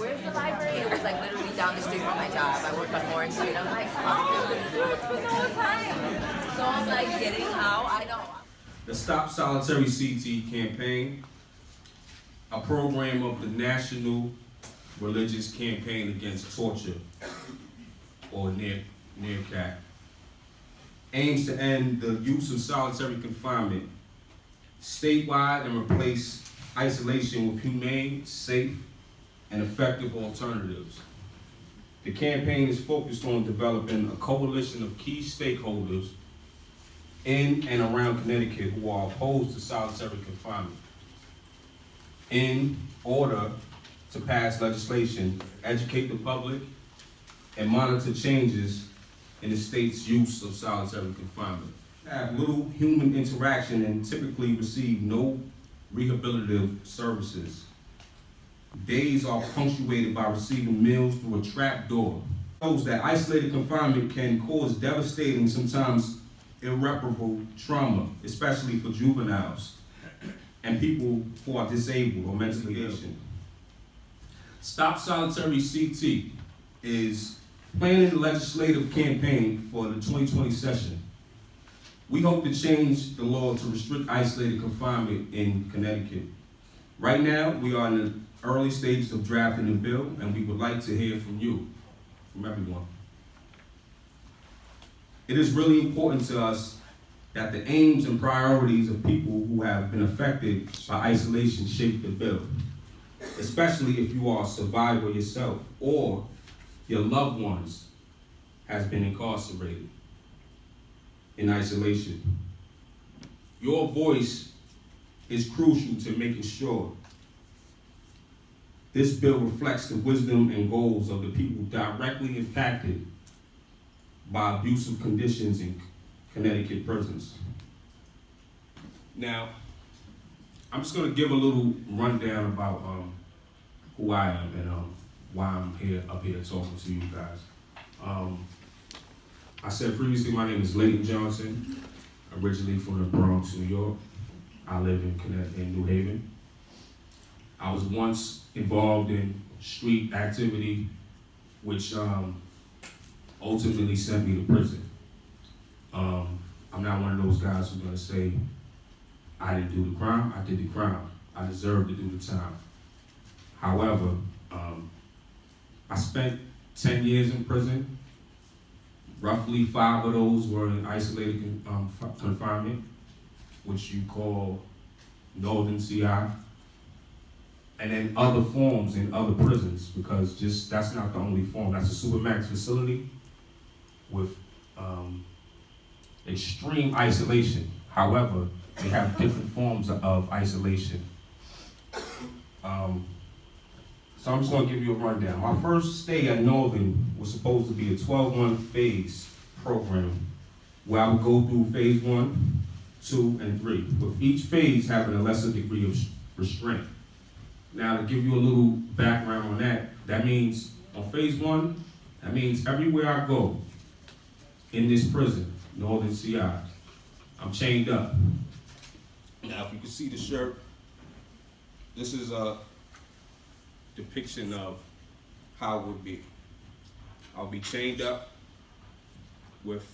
where's the library? It was like literally down the street from my job. I work on Orange Street. I'm like, oh, it's been the whole time. So I'm like getting out. I know. The Stop Solitary CT campaign, a program of the National Religious Campaign Against Torture, or NERCAT, aims to end the use of solitary confinement statewide and replace isolation with humane, safe, and effective alternatives. The campaign is focused on developing a coalition of key stakeholders in and around Connecticut who are opposed to solitary confinement in order to pass legislation, educate the public, and monitor changes in the state's use of solitary confinement. Have little human interaction and typically receive no rehabilitative services. Days are punctuated by receiving meals through a trap door. Shows that isolated confinement can cause devastating, sometimes irreparable trauma, especially for juveniles and people who are disabled or mentally ill. Stop Solitary CT is planning a legislative campaign for the 2020 session. We hope to change the law to restrict isolated confinement in Connecticut. Right now, we are in the early stages of drafting the bill, and we would like to hear from you, from everyone. It is really important to us that the aims and priorities of people who have been affected by isolation shape the bill, especially if you are a survivor yourself or your loved ones has been incarcerated in isolation. Your voice is crucial to making sure this bill reflects the wisdom and goals of the people directly impacted by abusive conditions in Connecticut prisons. Now, I'm just gonna give a little rundown about who I am and why I'm up here talking to you guys. I said previously, my name is Layton Johnson, originally from the Bronx, New York. I live in Connecticut, in New Haven. I was once involved in street activity, which ultimately sent me to prison. I'm not one of those guys who's gonna say, I didn't do the crime, I did the crime. I deserve to do the time. However, I spent 10 years in prison. Roughly 5 of those were in isolated confinement, which you call Northern CI, and then other forms in other prisons, because that's not the only form. That's a Supermax facility with extreme isolation. However, they have different forms of isolation. So I'm just gonna give you a rundown. My first stay at Northern was supposed to be a 12-month phase program where I would go through phase 1, 2, and 3, with each phase having a lesser degree of restraint. Now, to give you a little background on that, that means on phase 1, that means everywhere I go in this prison, Northern CI, I'm chained up. Now, if you can see the shirt, this is a depiction of how it would be. I'll be chained up with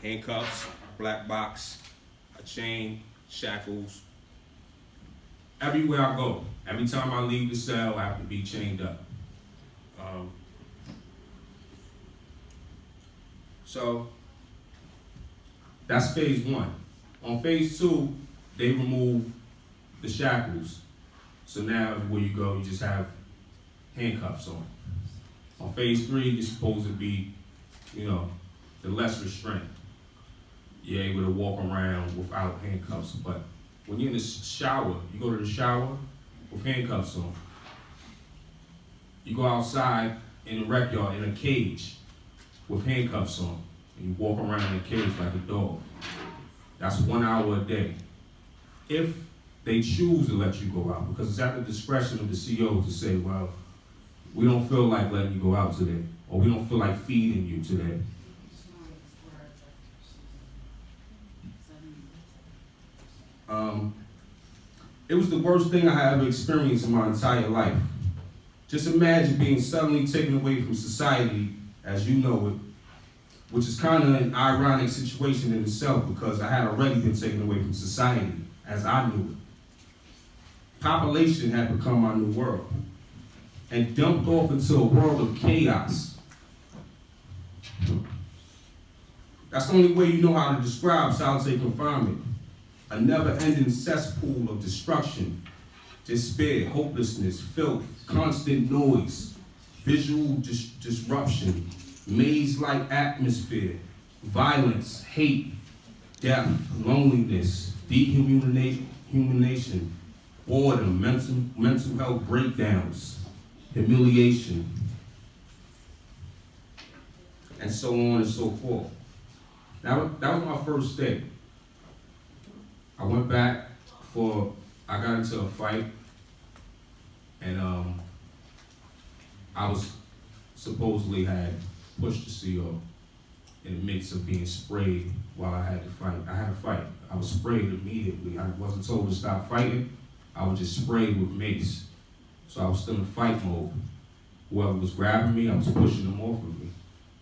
handcuffs, black box, a chain, shackles. Everywhere I go, every time I leave the cell, I have to be chained up. So that's phase 1. On phase 2, they remove the shackles. So now where you go, you just have handcuffs on. On phase 3, you're supposed to be, the less restraint. You're able to walk around without handcuffs. But when you're in the shower, you go to the shower with handcuffs on. You go outside in the rec yard in a cage with handcuffs on. And you walk around in a cage like a dog. That's 1 hour a day. If they choose to let you go out, because it's at the discretion of the CO to say, well, we don't feel like letting you go out today, or we don't feel like feeding you today. It was the worst thing I had ever experienced in my entire life. Just imagine being suddenly taken away from society as you know it, which is kind of an ironic situation in itself because I had already been taken away from society as I knew it. Population had become my new world and dumped off into a world of chaos. That's the only way you know how to describe solitary confinement. A never-ending cesspool of destruction, despair, hopelessness, filth, constant noise, visual disruption, maze-like atmosphere, violence, hate, death, loneliness, dehumanization, boredom, mental health breakdowns, humiliation, and so on and so forth. That was my first day. I went back I got into a fight, and I was supposedly had pushed the CO in the midst of being sprayed while I had to fight. I had to fight. I was sprayed immediately. I wasn't told to stop fighting. I was just sprayed with mace. So I was still in fight mode. Whoever was grabbing me, I was pushing them off of me.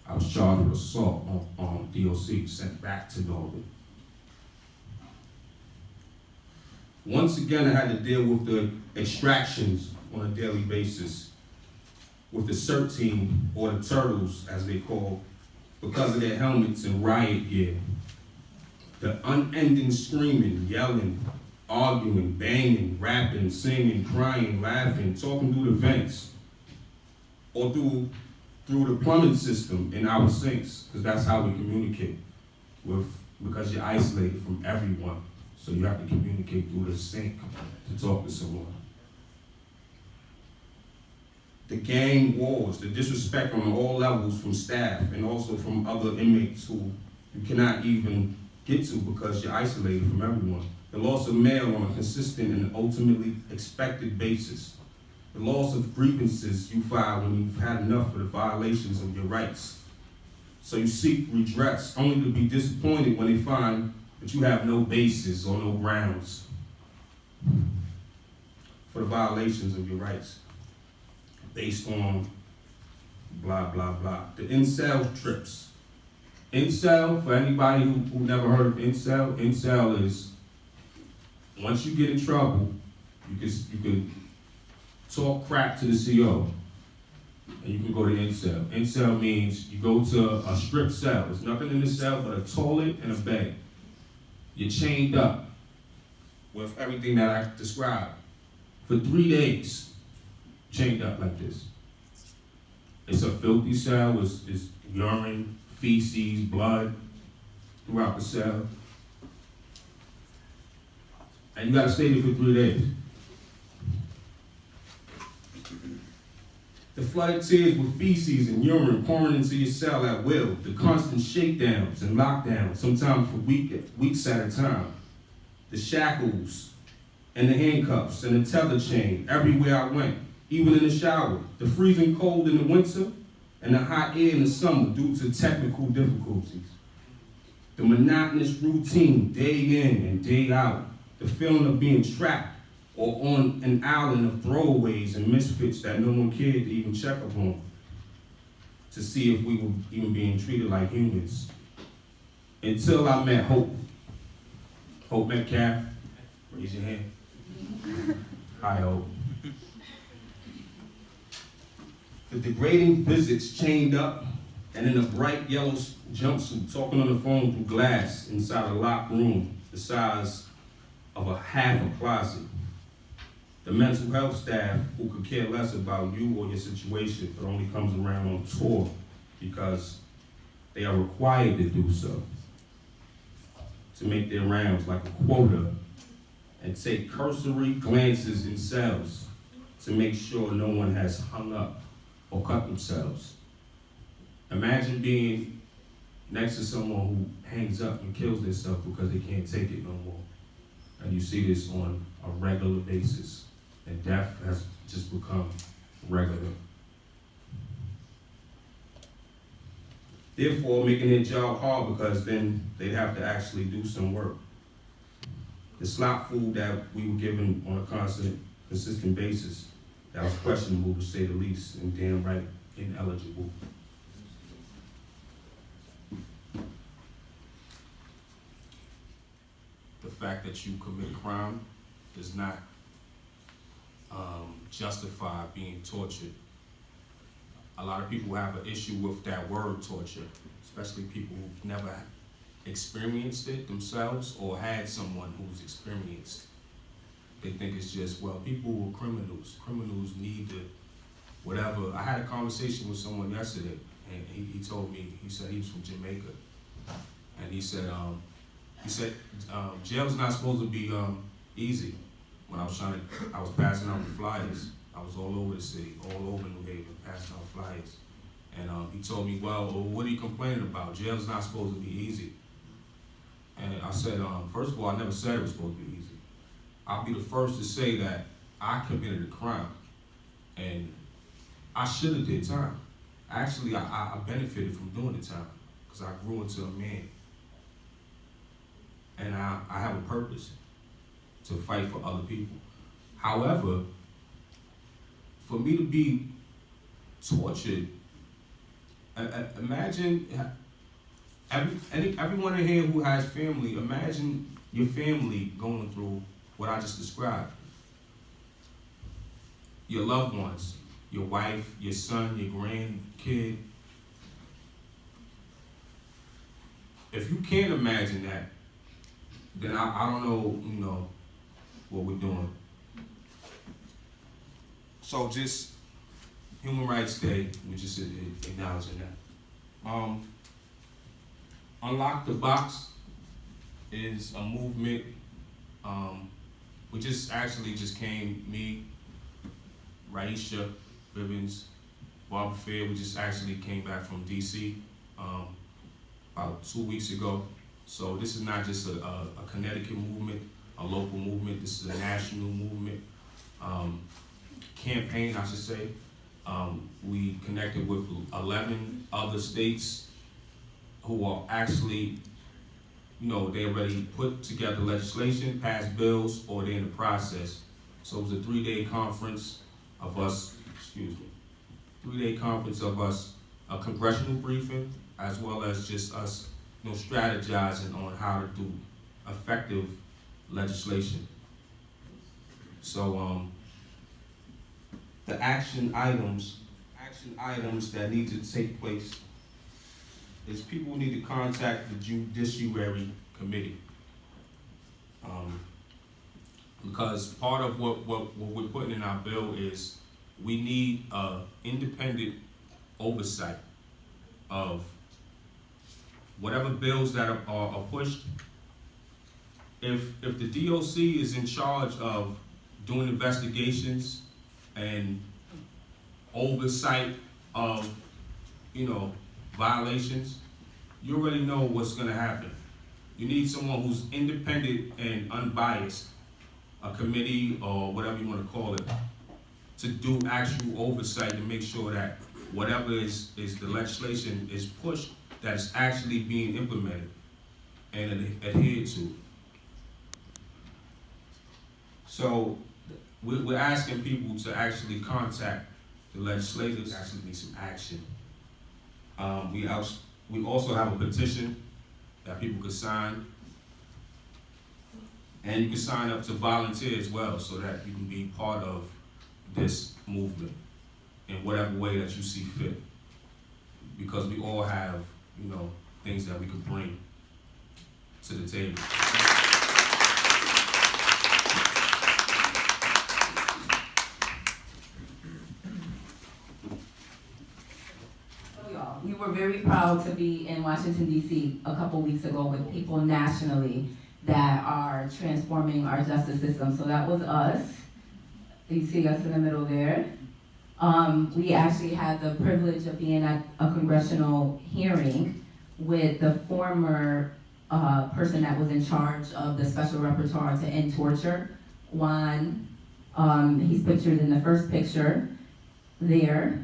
I was charged with assault on DOC, sent back to Norwood. Once again, I had to deal with the extractions on a daily basis, with the CERT team, or the Turtles, as they call, because of their helmets and riot gear. The unending screaming, yelling, arguing, banging, rapping, singing, crying, laughing, talking through the vents, or through the plumbing system in our sinks, because that's how we communicate, because you're isolated from everyone. So you have to communicate through the sink to talk to someone. The gang wars, the disrespect on all levels from staff and also from other inmates who you cannot even get to because you're isolated from everyone. The loss of mail on a consistent and ultimately expected basis. The loss of grievances you file when you've had enough of the violations of your rights. So you seek redress only to be disappointed when they find that you have no basis or no grounds for the violations of your rights based on blah, blah, blah. The incel trips. Incel, for anybody who never heard of incel is once you get in trouble, you can talk crap to the CO and you can go to incel. Incel means you go to a stripped cell. There's nothing in the cell but a toilet and a bed. You're chained up with everything that I described for 3 days, chained up like this. It's a filthy cell. It's urine, feces, blood throughout the cell. And you gotta stay there for 3 days. The flooded tears with feces and urine pouring into your cell at will. The constant shakedowns and lockdowns, sometimes for weeks at a time. The shackles and the handcuffs and the tether chain everywhere I went, even in the shower. The freezing cold in the winter and the hot air in the summer due to technical difficulties. The monotonous routine day in and day out. The feeling of being trapped or on an island of throwaways and misfits that no one cared to even check upon to see if we were even being treated like humans. Until I met Hope. Hope Metcalf, raise your hand. Hi, Hope. The degrading visits chained up and in a bright yellow jumpsuit talking on the phone through glass inside a locked room the size of a half a closet. The mental health staff who could care less about you or your situation but only comes around on tour because they are required to do so, to make their rounds like a quota and take cursory glances in cells to make sure no one has hung up or cut themselves. Imagine being next to someone who hangs up and kills themselves because they can't take it no more. And you see this on a regular basis. And death has just become regular. Therefore, making their job hard because then they'd have to actually do some work. The slop food that we were given on a consistent basis that was questionable to say the least, and damn right ineligible. The fact that you commit a crime does not justify being tortured. A lot of people have an issue with that word torture, especially people who've never experienced it themselves or had someone who's experienced. They think it's just, well, people who are criminals. Criminals need to, whatever. I had a conversation with someone yesterday, and he told me, he said he was from Jamaica, and he said jail's not supposed to be easy. When I was passing out the flyers. I was all over the city, all over New Haven, passing out flyers. And he told me, well, what are you complaining about? Jail's not supposed to be easy. And I said, first of all, I never said it was supposed to be easy. I'll be the first to say that I committed a crime, and I should have did time. Actually, I benefited from doing the time, because I grew into a man. And I have a purpose to fight for other people. However, for me to be tortured, imagine everyone in here who has family, imagine your family going through what I just described. Your loved ones, your wife, your son, your grandkid. If you can't imagine that, then I don't know, what we're doing. So just Human Rights Day, we're just acknowledging that. Unlock the Box is a movement, which just came, me, Raisha Bivens, Barbara Fair, we just actually came back from DC about 2 weeks ago. So this is not just a Connecticut movement, a local movement, this is a national movement, campaign, I should say. We connected with 11 other states who are actually, they already put together legislation, passed bills, or they're in the process. So it was a 3-day conference of us, 3-day conference of us, a congressional briefing, as well as just us strategizing on how to do effective legislation. So the action items that need to take place is people need to contact the Judiciary Committee. Because part of what we're putting in our bill is we need independent oversight of whatever bills that are pushed. If the DOC is in charge of doing investigations and oversight of, violations, you already know what's gonna happen. You need someone who's independent and unbiased, a committee or whatever you wanna call it, to do actual oversight to make sure that whatever is the legislation is pushed, that it's actually being implemented and adhered to. So we're asking people to actually contact the legislators, actually need some action. We also have a petition that people could sign, and you can sign up to volunteer as well, so that you can be part of this movement in whatever way that you see fit. Because we all have, things that we can bring to the table. We were very proud to be in Washington, D.C. a couple weeks ago with people nationally that are transforming our justice system. So that was us. You see us in the middle there. We actually had the privilege of being at a congressional hearing with the former person that was in charge of the Special Rapporteur to End Torture, Juan. He's pictured in the first picture there.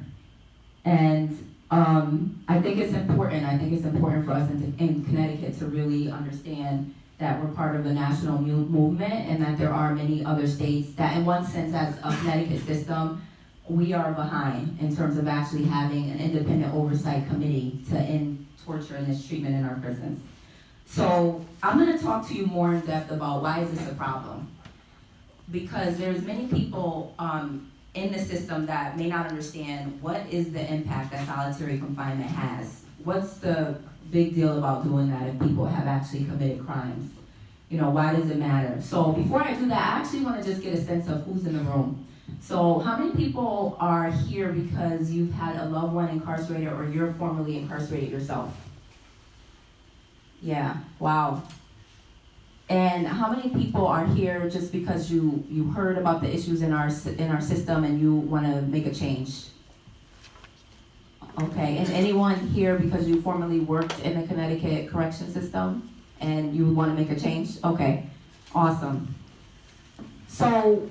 And I think it's important for us in Connecticut to really understand that we're part of the national movement and that there are many other states that in one sense as a Connecticut system, we are behind in terms of actually having an independent oversight committee to end torture and mistreatment in our prisons. So I'm gonna talk to you more in depth about why is this a problem? Because there's many people in the system that may not understand what is the impact that solitary confinement has. What's the big deal about doing that if people have actually committed crimes? You know, why does it matter? So before I do that, I actually wanna just get a sense of who's in the room. So how many people are here because you've had a loved one incarcerated or you're formerly incarcerated yourself? Yeah, wow. And how many people are here just because you heard about the issues in our system and you want to make a change? Okay, and anyone here because you formerly worked in the Connecticut correction system and you want to make a change? Okay, awesome. So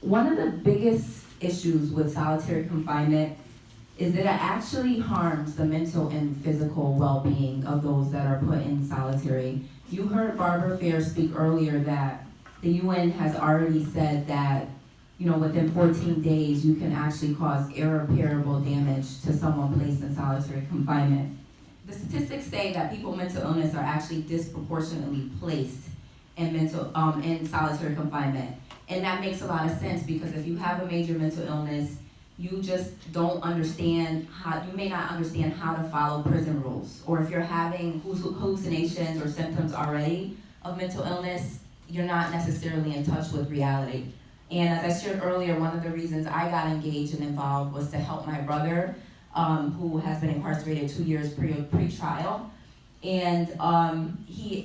one of the biggest issues with solitary confinement is that it actually harms the mental and physical well-being of those that are put in solitary. You heard Barbara Fair speak earlier that the UN has already said that, you know, within 14 days you can actually cause irreparable damage to someone placed in solitary confinement. The statistics say that people with mental illness are actually disproportionately placed in solitary confinement. And that makes a lot of sense because if you have a major mental illness, you just don't understand you may not understand how to follow prison rules. Or if you're having hallucinations or symptoms already of mental illness, you're not necessarily in touch with reality. And as I shared earlier, one of the reasons I got engaged and involved was to help my brother, who has been incarcerated 2 years pre-trial, and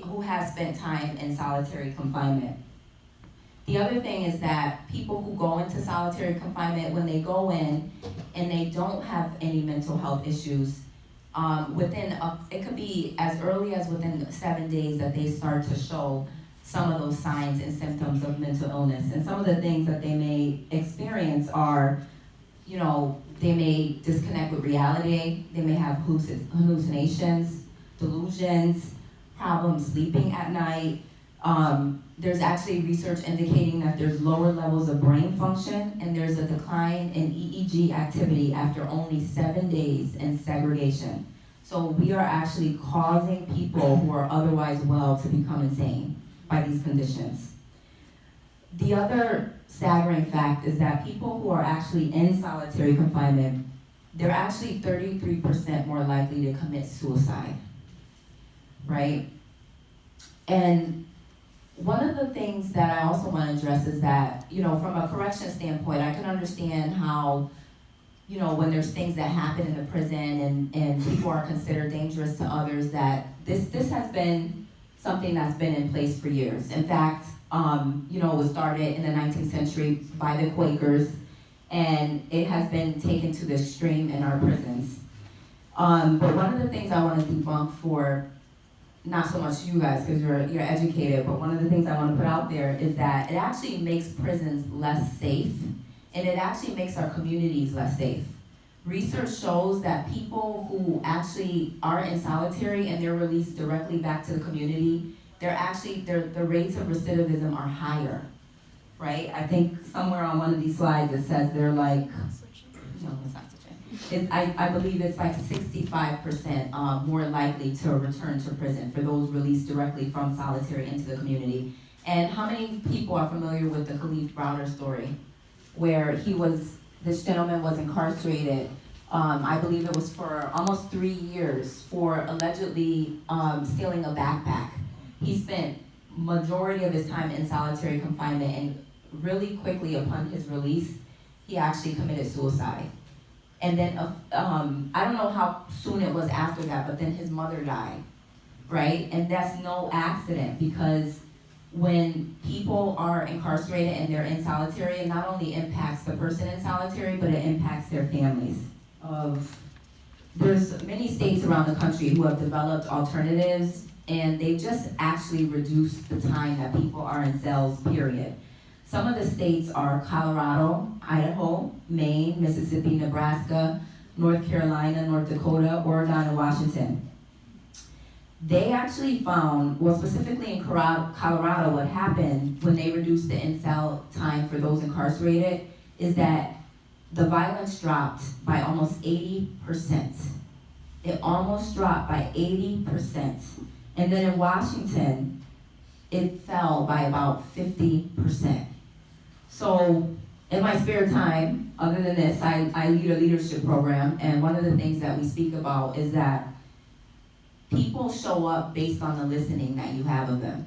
who has spent time in solitary confinement. The other thing is that people who go into solitary confinement, when they go in and they don't have any mental health issues, it could be as early as within 7 days that they start to show some of those signs and symptoms of mental illness. And some of the things that they may experience are, you know, they may disconnect with reality, they may have hallucinations, delusions, problems sleeping at night. There's actually research indicating that there's lower levels of brain function and there's a decline in EEG activity after only 7 days in segregation. So we are actually causing people who are otherwise well to become insane by these conditions. The other staggering fact is that people who are actually in solitary confinement, they're actually 33% more likely to commit suicide, right? And one of the things that I also want to address is that, you know, from a correction standpoint, I can understand how, you know, when there's things that happen in the prison and people are considered dangerous to others, that this has been something that's been in place for years. In fact, you know, it was started in the 19th century by the Quakers, and it has been taken to the extreme in our prisons. But one of the things I want to debunk for not so much you guys, because you're educated, but one of the things I want to put out there is that it actually makes prisons less safe, and it actually makes our communities less safe. Research shows that people who actually are in solitary and they're released directly back to the community, the rates of recidivism are higher, right? I think somewhere on one of these slides it says they're like, no, it's not I believe it's like 65% more likely to return to prison for those released directly from solitary into the community. And how many people are familiar with the Kalief Browder story, where this gentleman was incarcerated, I believe it was for almost 3 years for allegedly stealing a backpack. He spent majority of his time in solitary confinement, and really quickly upon his release, he actually committed suicide. And then, I don't know how soon it was after that, but then his mother died, right? And that's no accident, because when people are incarcerated and they're in solitary, it not only impacts the person in solitary, but it impacts their families. There's many states around the country who have developed alternatives, and they've just actually reduced the time that people are in cells, period. Some of the states are Colorado, Idaho, Maine, Mississippi, Nebraska, North Carolina, North Dakota, Oregon, and Washington. They actually found, well, specifically in Colorado, what happened when they reduced the in-cell time for those incarcerated is that the violence dropped by almost 80%. It almost dropped by 80%. And then in Washington, it fell by about 50%. So in my spare time, other than this, I lead a leadership program, and one of the things that we speak about is that people show up based on the listening that you have of them.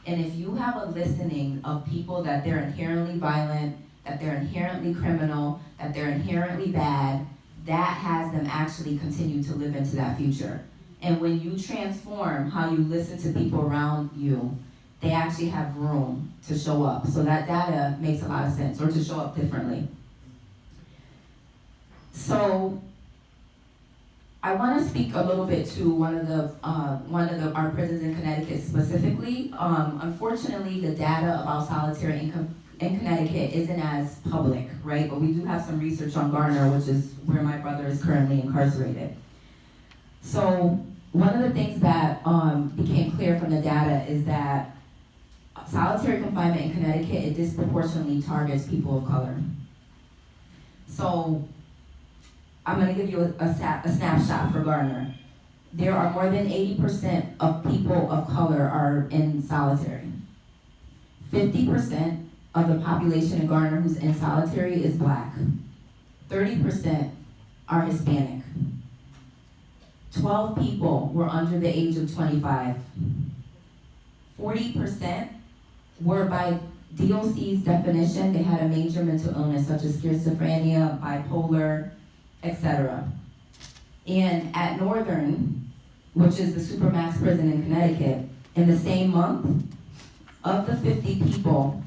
And if you have a listening of people that they're inherently violent, that they're inherently criminal, that they're inherently bad, that has them actually continue to live into that future. And when you transform how you listen to people around you, they actually have room to show up. So that data makes a lot of sense, or to show up differently. So I want to speak a little bit to one of our prisons in Connecticut specifically. Unfortunately, the data about solitary in Connecticut isn't as public, right? But we do have some research on Garner, which is where my brother is currently incarcerated. So one of the things that became clear from the data is that solitary confinement in Connecticut, it disproportionately targets people of color. So I'm going to give you a snapshot for Garner. There are more than 80% of people of color are in solitary. 50% of the population in Garner who's in solitary is Black. 30% are Hispanic. 12 people were under the age of 25. 40% were, by DOC's definition, they had a major mental illness such as schizophrenia, bipolar, etc. And at Northern, which is the Supermax prison in Connecticut, in the same month, of the 50 people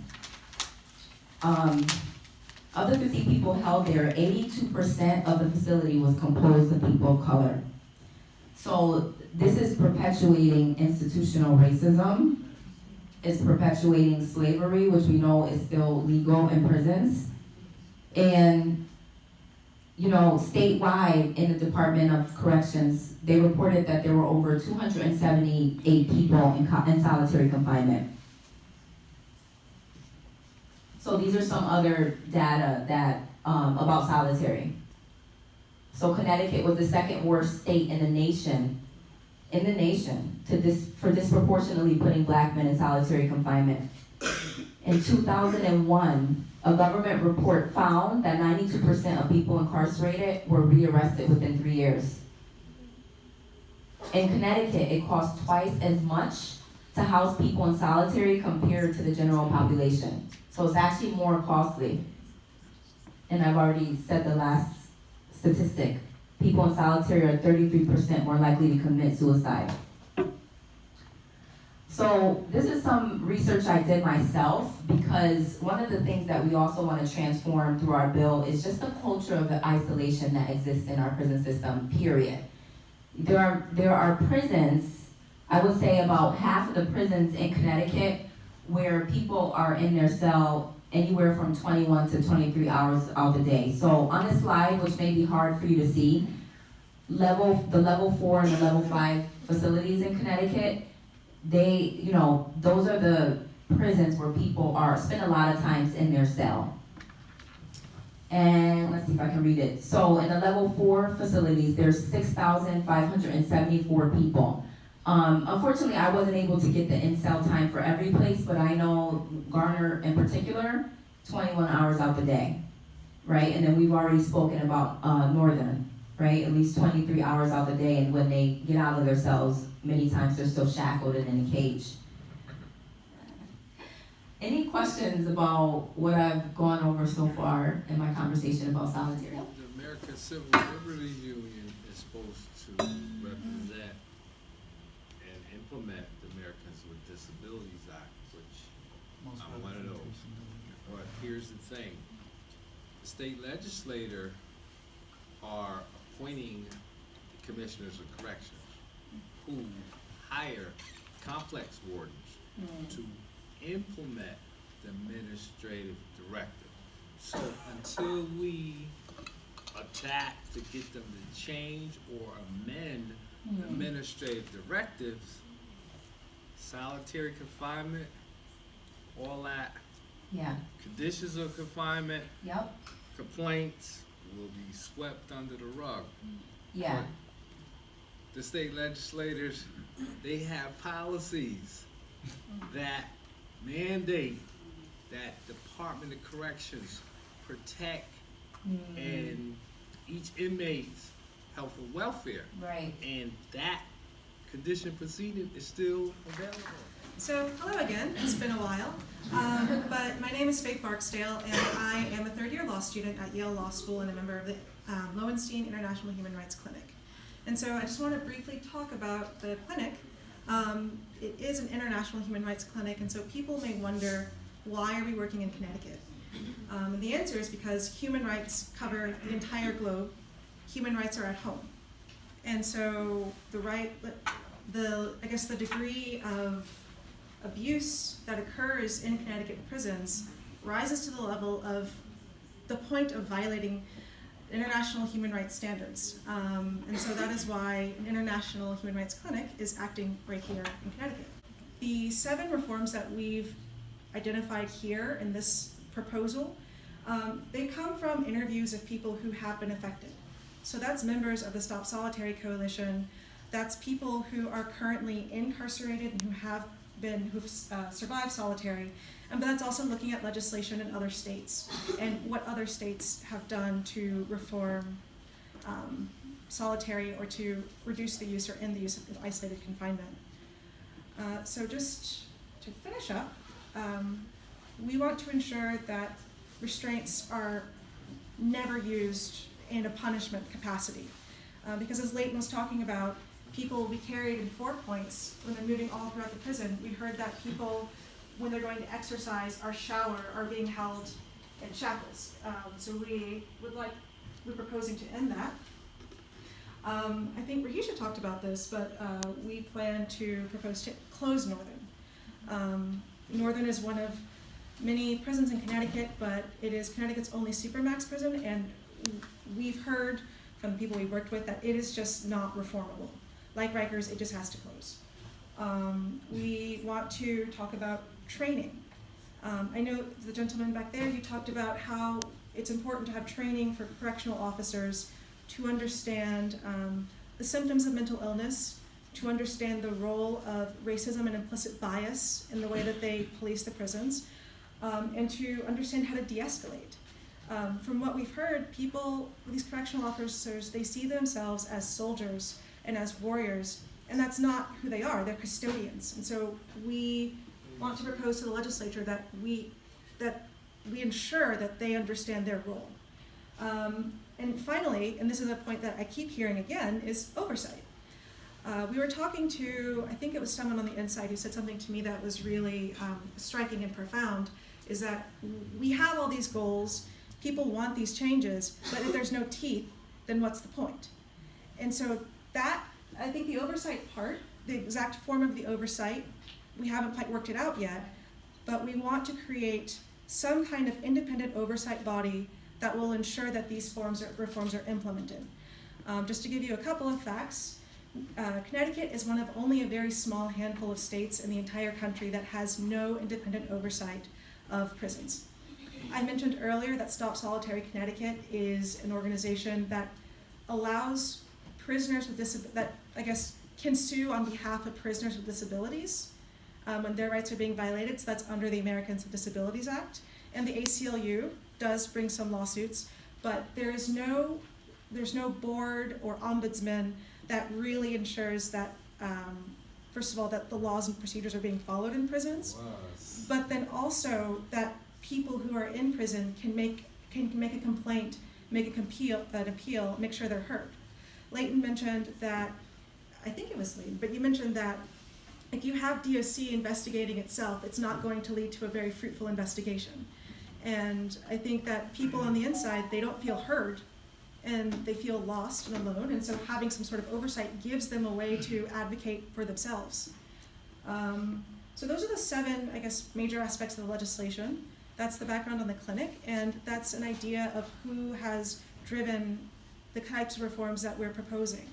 held there, 82% of the facility was composed of people of color. So this is perpetuating institutional racism. It's perpetuating slavery, which we know is still legal in prisons. And, you know, statewide in the Department of Corrections, they reported that there were over 278 people in solitary confinement. So these are some other data that about solitary. So Connecticut was the second worst state in the nation for disproportionately putting Black men in solitary confinement. In 2001, a government report found that 92% of people incarcerated were rearrested within 3 years. In Connecticut, it costs twice as much to house people in solitary compared to the general population. So it's actually more costly. And I've already said the last statistic. People in solitary are 33% more likely to commit suicide. So this is some research I did myself, because one of the things that we also want to transform through our bill is just the culture of the isolation that exists in our prison system, period. There are prisons, I would say about half of the prisons in Connecticut, where people are in their cell anywhere from 21 to 23 hours out the day. So on this slide, which may be hard for you to see, the level 4 and the level 5 facilities in Connecticut, those are the prisons where people spend a lot of times in their cell. And let's see if I can read it. So in the level 4 facilities, there's 6,574 people. Unfortunately, I wasn't able to get the in-cell time for every place, but I know Garner in particular, 21 hours out the day, right? And then we've already spoken about Northern, right? At least 23 hours out the day, and when they get out of their cells, many times they're still shackled and in a cage. Any questions about what I've gone over so far in my conversation about solitary? The American Civil Liberties Union is supposed to represent and implement the Americans with Disabilities Act, which I'm one of those. But here's the thing. The state legislature are appointing the commissioners of corrections who hire complex wardens to implement the administrative directive. So until we attack to get them to change or amend the administrative directives, solitary confinement, all that, Yeah. conditions of confinement, Yep. complaints will be swept under the rug. Yeah. The state legislators, they have policies that mandate that Department of Corrections protect and each inmate's health and welfare. Right. And that condition proceeding is still available. So, hello again, it's been a while, but my name is Faith Barksdale, and I am a third-year law student at Yale Law School and a member of the Lowenstein International Human Rights Clinic. And so I just want to briefly talk about the clinic. It is an international human rights clinic, and so people may wonder, why are we working in Connecticut? And the answer is because human rights cover the entire globe. Human rights are at home. And so I guess the degree of abuse that occurs in Connecticut prisons rises to the level of the point of violating international human rights standards. And so that is why an international human rights clinic is acting right here in Connecticut. The 7 reforms that we've identified here in this proposal, they come from interviews of people who have been affected. So that's members of the Stop Solitary Coalition, that's people who are currently incarcerated and who've survived solitary, but that's also looking at legislation in other states and what other states have done to reform solitary or to reduce the use or end the use of isolated confinement. So just to finish up, we want to ensure that restraints are never used in a punishment capacity. Because as Leighton was talking about, people will be carried in 4 points when they're moving all throughout the prison. We heard that people, when they're going to exercise or shower, are being held in shackles. So we're proposing to end that. I think Rahisha talked about this, but we plan to propose to close Northern. Northern is one of many prisons in Connecticut, but it is Connecticut's only supermax prison, and we've heard from the people we've worked with that it is just not reformable. Like Rikers, it just has to close. We want to talk about training. I know the gentleman back there, you talked about how it's important to have training for correctional officers to understand the symptoms of mental illness, to understand the role of racism and implicit bias in the way that they police the prisons, and to understand how to de-escalate. From what we've heard, these correctional officers, they see themselves as soldiers and as warriors, and that's not who they are. They're custodians. And so we want to propose to the legislature that we ensure that they understand their role. And finally, and this is a point that I keep hearing again, is oversight. We were talking to, I think it was someone on the inside who said something to me that was really striking and profound, is that we have all these goals, people want these changes, but if there's no teeth, then what's the point? And so that, I think the oversight part, the exact form of the oversight, we haven't quite worked it out yet, but we want to create some kind of independent oversight body that will ensure that these reforms are implemented. Just to give you a couple of facts, Connecticut is one of only a very small handful of states in the entire country that has no independent oversight of prisons. I mentioned earlier that Stop Solitary Connecticut is an organization that allows prisoners with that I guess can sue on behalf of prisoners with disabilities when their rights are being violated, so that's under the Americans with Disabilities Act. And the ACLU does bring some lawsuits, but there's no board or ombudsman that really ensures that, first of all, that the laws and procedures are being followed in prisons, but then also that people who are in prison can make a complaint, make an appeal, make sure they're heard. Leighton mentioned that, I think it was Leighton, but you mentioned that if you have DOC investigating itself, it's not going to lead to a very fruitful investigation. And I think that people on the inside, they don't feel heard and they feel lost and alone, and so having some sort of oversight gives them a way to advocate for themselves. So those are the 7, I guess, major aspects of the legislation. That's the background on the clinic, and that's an idea of who has driven the types of reforms that we're proposing.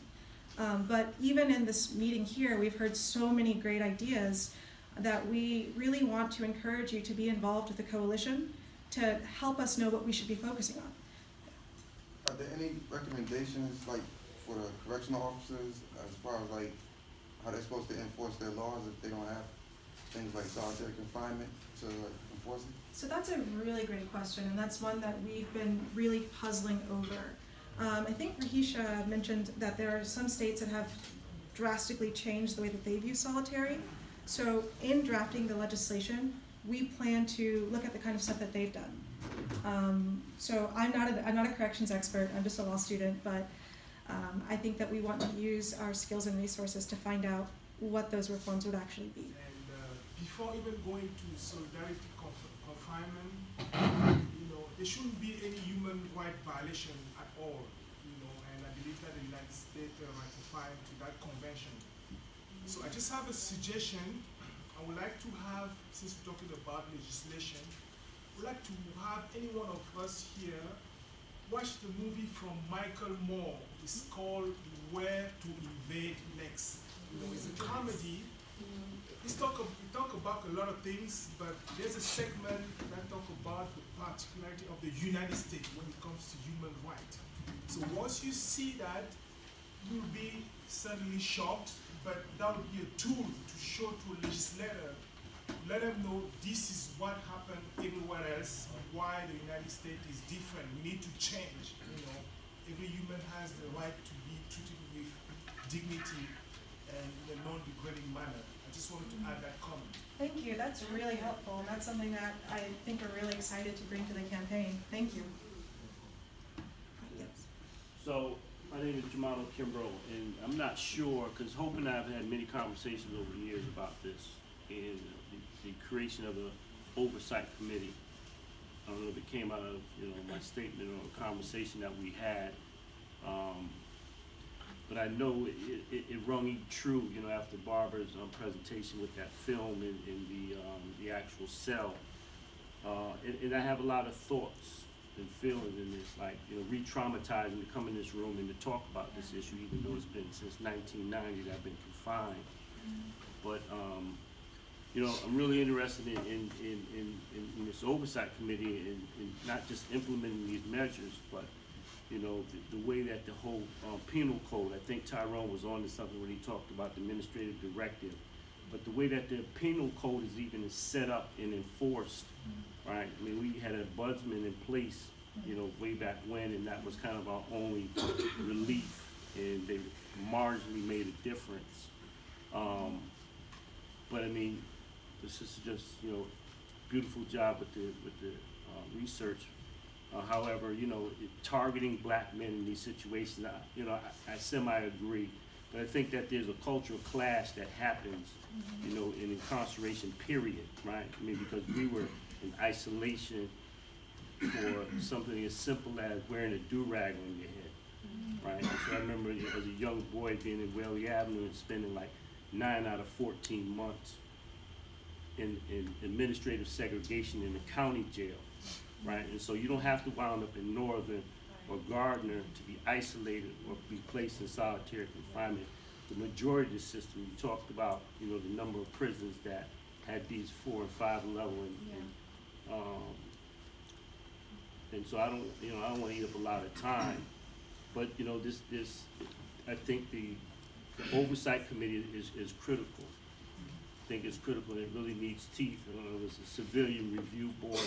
But even in this meeting here, we've heard so many great ideas that we really want to encourage you to be involved with the coalition to help us know what we should be focusing on. Are there any recommendations, like, for the correctional officers as far as, like, how they're supposed to enforce their laws if they don't have things like solitary confinement to enforce it? So that's a really great question, and that's one that we've been really puzzling over. I think Rahisha mentioned that there are some states that have drastically changed the way that they view solitary. So in drafting the legislation, we plan to look at the kind of stuff that they've done. So I'm not a corrections expert, I'm just a law student, but I think that we want to use our skills and resources to find out what those reforms would actually be. And before even going to solidarity confinement, there shouldn't be any human right violation at all, and I believe that the United States ratified to that convention. So I just have a suggestion. I would like to have, since we're talking about legislation, I would like to have any one of us here watch the movie from Michael Moore. It's called Where to Invade Next. It's a comedy. We talk about a lot of things, but there's a segment that talk about the particularity of the United States when it comes to human rights. So once you see that, you'll be certainly shocked, but that will be a tool to show to a legislator, let them know this is what happened everywhere else, why the United States is different. We need to change. Every human has the right to be treated with dignity and in a non-degrading manner. I just wanted to add that comment. Thank you, that's really helpful, and that's something that I think we're really excited to bring to the campaign. Thank you. Yes. So, my name is Jamalo Kimbrough, and I'm not sure, because Hope and I have had many conversations over the years about this, and the creation of an oversight committee. I don't know if it came out of my statement or a conversation that we had, but I know it rung true, after Barbara's presentation with that film in the actual cell, and I have a lot of thoughts and feelings in this, like re-traumatizing to come in this room and to talk about this issue, even though it's been since 1990 that I've been confined. But I'm really interested in this oversight committee and not just implementing these measures, but the way that the whole penal code, I think Tyrone was on to something when he talked about the administrative directive, but the way that the penal code is even set up and enforced, right? I mean, we had a ombudsman in place, way back when, and that was kind of our only relief, and they marginally made a difference. But I mean, this is just, beautiful job with the research. However, targeting black men in these situations, I semi-agree, but I think that there's a cultural clash that happens, in incarceration, period, right? I mean, because we were in isolation for something as simple as wearing a do-rag on your head, right? So I remember as a young boy being in Whaley Avenue and spending like 9 out of 14 months in administrative segregation in the county jail, right? And so you don't have to wound up in Northern or Gardner to be isolated or be placed in solitary confinement. The majority of the system, you talked about, the number of prisons that had these 4 and 5 level, and so I don't want to eat up a lot of time, but this, I think the oversight committee is critical. I think it's critical, and it really needs teeth. I don't know if it's a civilian review board,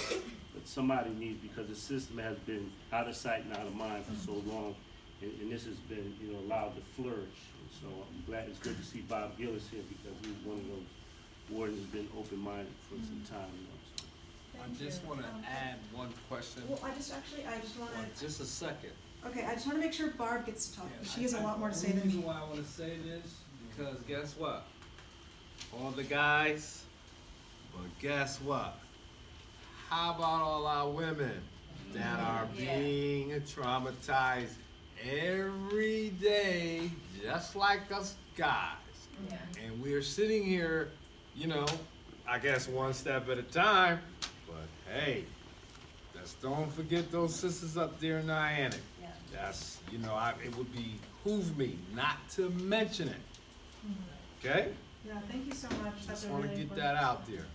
but somebody needs, because the system has been out of sight and out of mind for so long, and this has been, allowed to flourish. And so I'm glad, it's good to see Bob Gillis here, because he's one of those wardens who's been open-minded for some time. So. I just want to add one question. Well, I just want to. Just a second. Okay, I just want to make sure Barb gets to talk, because she has a lot more to say than me. The reason why I want to say this, because guess what? All the guys, but guess what? How about all our women that are being traumatized every day, just like us guys? Yeah. And we're sitting here, I guess one step at a time, but hey, let's don't forget those sisters up there in Niantic. Yeah. That's, it would behoove me not to mention it. Okay? Yeah, thank you so much. That's Just a wanna really get important. that out there.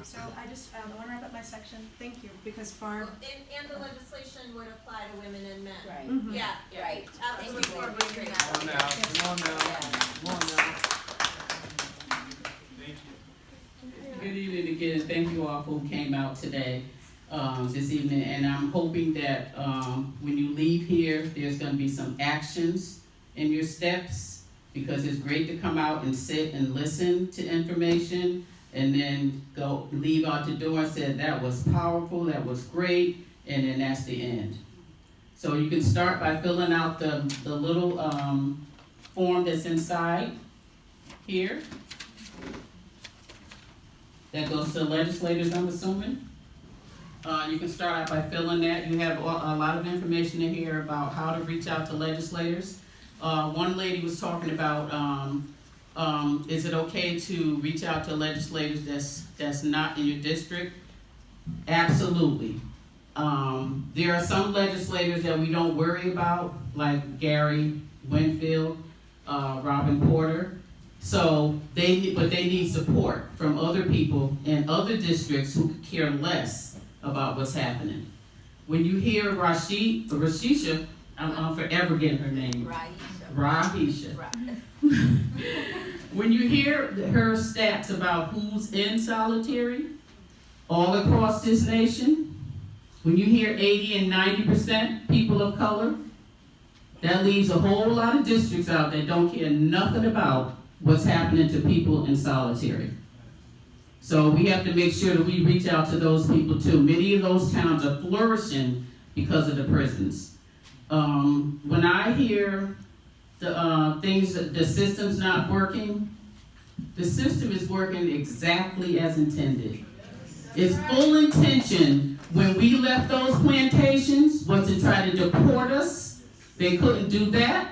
So I just, I wanna wrap up my section. Thank you, because Barb. And the legislation would apply to women and men. Right. Mhm. Yeah, Right. absolutely. Thank you for bringing that Come on now, come on now, come on now. Good evening again, thank you all who came out today, this evening, and I'm hoping that, when you leave here, there's gonna be some actions in your steps, because it's great to come out and sit and listen to information, and then leave out the door and say, that was powerful, that was great, and then that's the end. So you can start by filling out the little, form that's inside here. That goes to the legislators, I'm assuming. You can start out by filling that. You have a lot of information in here about how to reach out to legislators. One lady was talking about, is it okay to reach out to legislators that's not in your district? Absolutely. There are some legislators that we don't worry about, like Gary Winfield, Robin Porter. So they need support from other people in other districts who could care less about what's happening. When you hear Rashisha, I'm forever getting her name. Rahisha. When you hear her stats about who's in solitary all across this nation, when you hear 80 and 90% people of color, that leaves a whole lot of districts out that don't care nothing about what's happening to people in solitary. So we have to make sure that we reach out to those people too. Many of those towns are flourishing because of the prisons. When I hear the things that the system's not working, the system is working exactly as intended. Its full intention when we left those plantations was to try to deport us. They couldn't do that.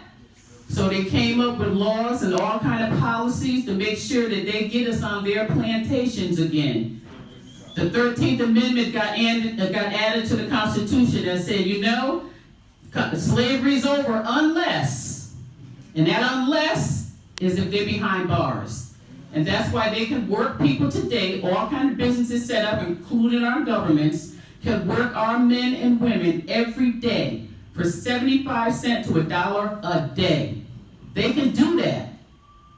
So they came up with laws and all kind of policies to make sure that they get us on their plantations again. The 13th Amendment got added to the Constitution that said, you know, slavery's over unless, and that unless is if they're behind bars. And that's why they can work people today, all kind of businesses set up, including our governments, can work our men and women every day for 75 cents to $1 a day. They can do that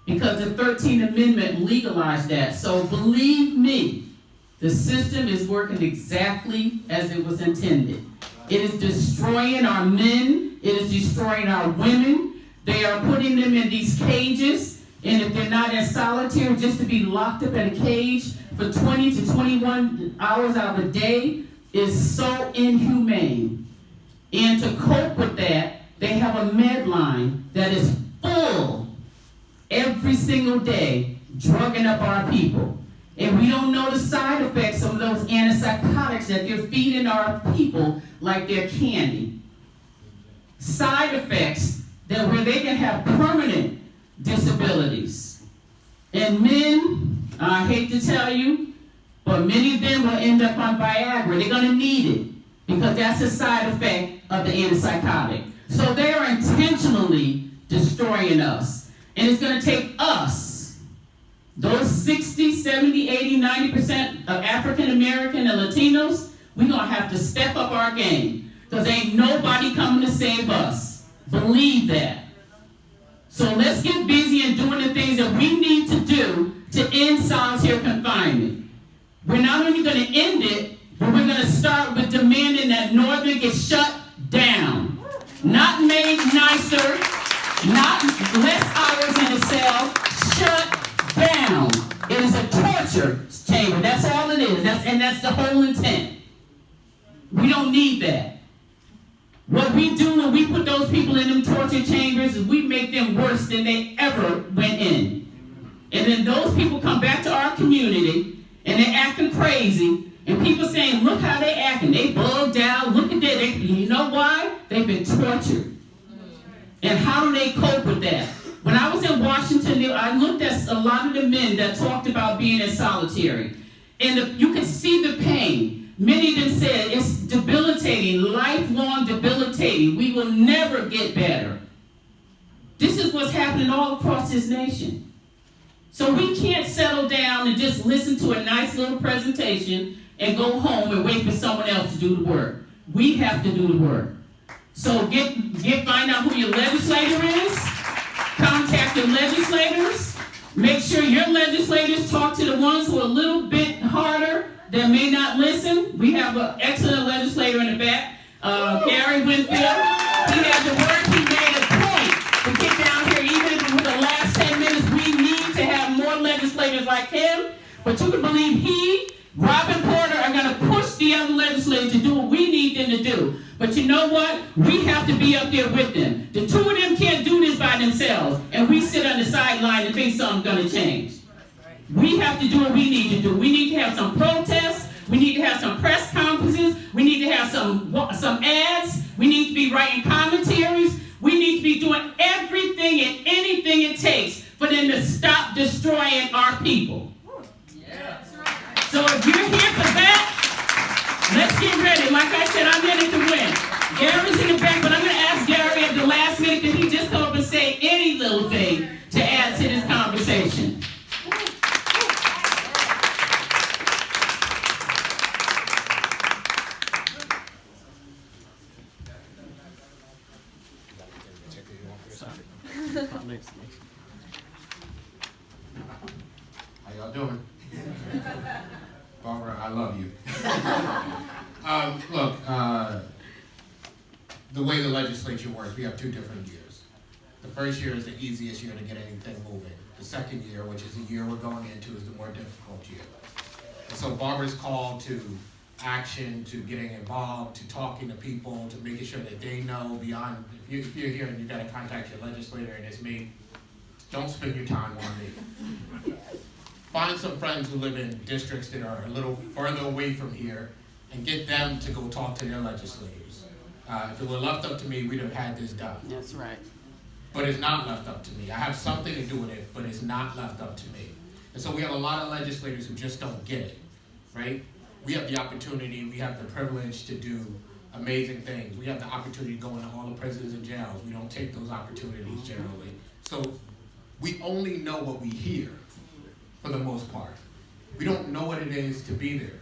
because the 13th Amendment legalized that. So believe me, the system is working exactly as it was intended. It is destroying our men. It is destroying our women. They are putting them in these cages, and if they're not in solitary, just to be locked up in a cage for 20 to 21 hours out of a day is so inhumane. And to cope with that, they have a Medline that is full every single day, drugging up our people. And we don't know the side effects of those antipsychotics that they're feeding our people like they're candy. Side effects that where they can have permanent disabilities. And men, I hate to tell you, but many of them will end up on Viagra. They're going to need it because that's a side effect of the antipsychotic. So they are intentionally destroying us. And it's going to take us, those 60, 70, 80, 90% of African American and Latinos, we're going to have to step up our game because ain't nobody coming to save us. Believe that. So let's get busy in doing the things that we need to do to end solitary confinement. We're not only going to end it, but we're going to start with demanding that Northern get shut down. Not made nicer, not less hours in a cell, shut down. It is a torture chamber. That's all it is. That's the whole intent. We don't need that. What we do when we put those people in them torture chambers is we make them worse than they ever went in. And then those people come back to our community and they're acting crazy. And people saying, look how they acting. They bugged out. Look at that. You know why? They've been tortured. And how do they cope with that? When I was in Washington, I looked at a lot of the men that talked about being in solitary. And you could see the pain. Many of them said it's debilitating, lifelong debilitating. We will never get better. This is what's happening all across this nation. So we can't settle down and just listen to a nice little presentation and go home and wait for someone else to do the work. We have to do the work. So find out who your legislator is, contact your legislators, make sure your legislators talk to the ones who are a little bit harder that may not listen. We have an excellent legislator in the back, Gary Winfield. He had the word, he made a point to get down here, even if with the last 10 minutes, we need to have more legislators like him. But you can believe he, Robin Porter, are going to push the other legislators to do what we need them to do. But you know what? We have to be up there with them. The two of them can't do this by themselves, and we sit on the sideline and think something's going to change. We have to do what we need to do. We need to have some protests. We need to have some press conferences. We need to have some ads. We need to be writing commentaries. We need to be doing everything and anything it takes for them to stop destroying our people. So if you're here for that, let's get ready. Like I said, I'm in it to win. Gary's in the back, but I'm going to ask Gary at the last minute that he just come up and say any little thing to add to this conversation. How y'all doing? Barbara, I love you. Look, the way the legislature works, we have 2 different years. The first year is the easiest year to get anything moving. The second year, which is the year we're going into, is the more difficult year. And so Barbara's call to action, to getting involved, to talking to people, to making sure that they know beyond, if you're here and you gotta contact your legislator and it's me, don't spend your time on me. Find some friends who live in districts that are a little further away from here and get them to go talk to their legislators. If it were left up to me, we'd have had this done. That's right. But it's not left up to me. I have something to do with it, but it's not left up to me. And so we have a lot of legislators who just don't get it, right? We have the opportunity, we have the privilege to do amazing things. We have the opportunity to go into all the prisons and jails. We don't take those opportunities generally. So we only know what we hear, for the most part. We don't know what it is to be there.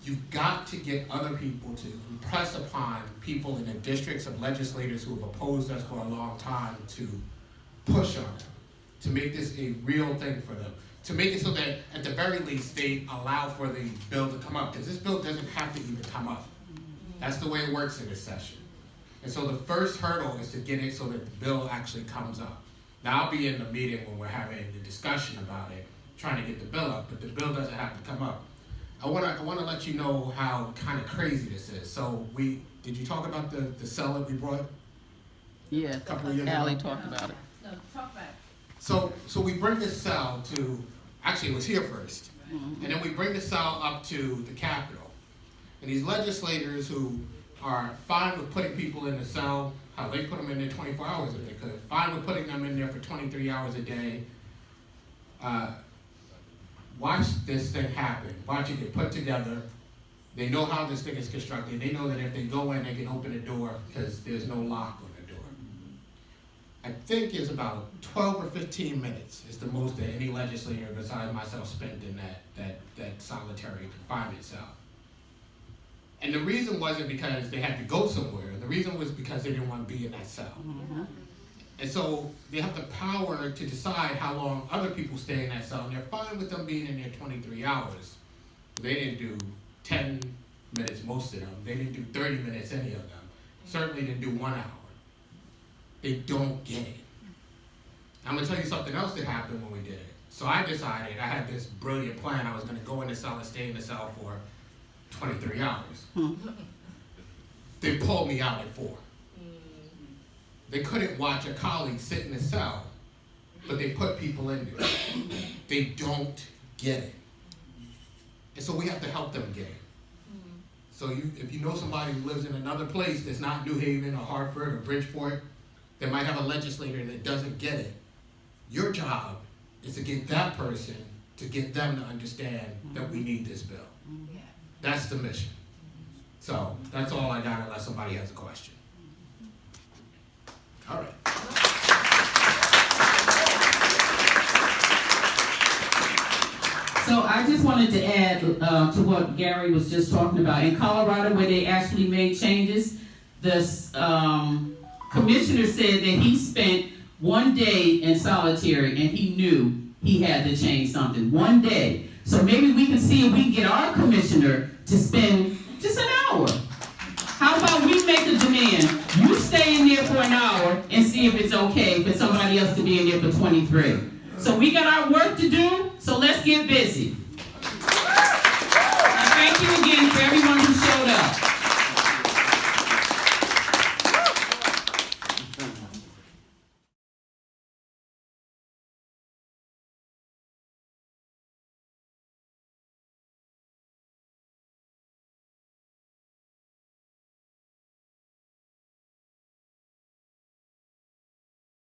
You've got to get other people to impress upon people in the districts of legislators who have opposed us for a long time to push on them, to make this a real thing for them, to make it so that at the very least they allow for the bill to come up, because this bill doesn't have to even come up. That's the way it works in this session. And so the first hurdle is to get it so that the bill actually comes up. Now, I'll be in the meeting when we're having the discussion about it, trying to get the bill up, but the bill doesn't have to come up. I wanna let you know how kind of crazy this is. So did you talk about the cell that we brought? Yeah, A couple of years Allie ago? talked about it. No, talk back. So we bring this cell to, actually it was here first, and then we bring the cell up to the Capitol. And these legislators who are fine with putting people in the cell, how they put them in there 24 hours if they could, fine with putting them in there for 23 hours a day. Watch this thing happen. Watch it get put together. They know how this thing is constructed. They know that if they go in, they can open the door because there's no lock on the door. I think it's about 12 or 15 minutes is the most that any legislator besides myself spent in that solitary confinement cell. And the reason wasn't because they had to go somewhere. The reason was because they didn't want to be in that cell. And so they have the power to decide how long other people stay in that cell, and they're fine with them being in there 23 hours. They didn't do 10 minutes, most of them. They didn't do 30 minutes, any of them. Certainly didn't do 1 hour. They don't get it. I'm gonna tell you something else that happened when we did it. So I decided, I had this brilliant plan. I was gonna go in the cell and stay in the cell for 23 hours. They pulled me out at 4. They couldn't watch a colleague sit in a cell, but they put people in there. They don't get it. And so we have to help them get it. So if you know somebody who lives in another place that's not New Haven or Hartford or Bridgeport, that might have a legislator that doesn't get it, your job is to get that person, to get them to understand that we need this bill. That's the mission. So that's all I got unless somebody has a question. All right. So I just wanted to add to what Gary was just talking about. In Colorado, where they actually made changes, the commissioner said that he spent 1 day in solitary and he knew he had to change something. 1 day. So maybe we can see if we can get our commissioner to spend just an hour. How about we make a demand? You stay in there for an hour and see if it's okay for somebody else to be in there for 23. So we got our work to do, so let's get busy. And thank you again for everyone who